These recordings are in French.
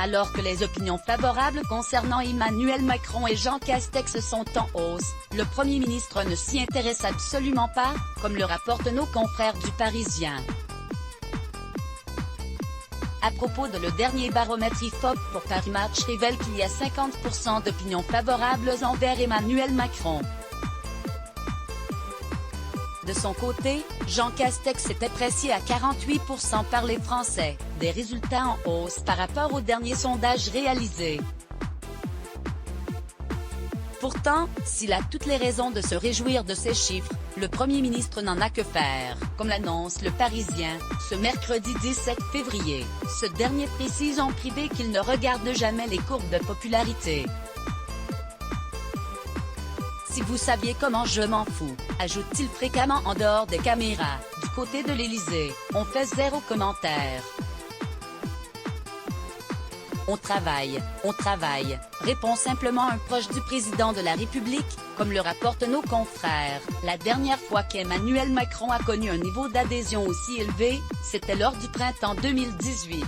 Alors que les opinions favorables concernant Emmanuel Macron et Jean Castex sont en hausse, le Premier ministre ne s'y intéresse absolument pas, comme le rapportent nos confrères du Parisien. À propos de le dernier baromètre IFOP pour Paris Match révèle qu'il y a 50% d'opinions favorables envers Emmanuel Macron. De son côté, Jean Castex est apprécié à 48% par les Français, des résultats en hausse par rapport au dernier sondage réalisé. Pourtant, s'il a toutes les raisons de se réjouir de ces chiffres, le Premier ministre n'en a que faire, comme l'annonce Le Parisien, ce mercredi 17 février. Ce dernier précise en privé qu'il ne regarde jamais les courbes de popularité. Si vous saviez comment je m'en fous, ajoute-t-il fréquemment en dehors des caméras. Du côté de l'Élysée, on fait zéro commentaire. On travaille, répond simplement un proche du président de la République, comme le rapportent nos confrères. La dernière fois qu'Emmanuel Macron a connu un niveau d'adhésion aussi élevé, c'était lors du printemps 2018.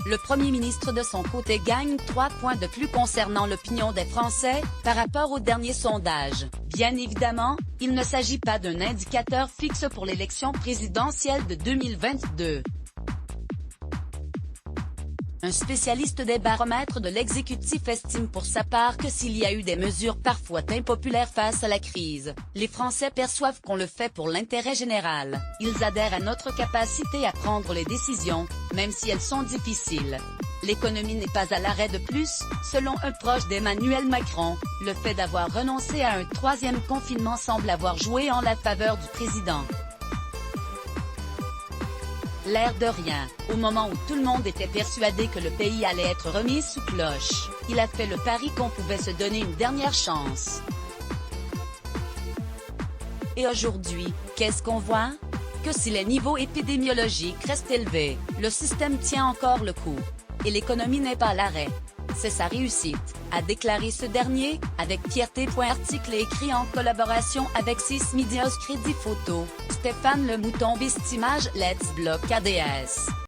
Le Premier ministre de son côté gagne 3 points de plus concernant l'opinion des Français, par rapport au dernier sondage. Bien évidemment, il ne s'agit pas d'un indicateur fixe pour l'élection présidentielle de 2022. Un spécialiste des baromètres de l'exécutif estime pour sa part que s'il y a eu des mesures parfois impopulaires face à la crise, les Français perçoivent qu'on le fait pour l'intérêt général. Ils adhèrent à notre capacité à prendre les décisions, même si elles sont difficiles. L'économie n'est pas à l'arrêt de plus, selon un proche d'Emmanuel Macron, le fait d'avoir renoncé à un 3e confinement semble avoir joué en la faveur du président. L'air de rien, au moment où tout le monde était persuadé que le pays allait être remis sous cloche, il a fait le pari qu'on pouvait se donner une dernière chance. Et aujourd'hui, qu'est-ce qu'on voit? Que si les niveaux épidémiologiques restent élevés, le système tient encore le coup. Et l'économie n'est pas à l'arrêt. C'est sa réussite, a déclaré ce dernier, avec fierté. Article écrit en collaboration avec 6 Medias Crédit Photo, Stéphane Le Mouton. Image Let's Block ADS.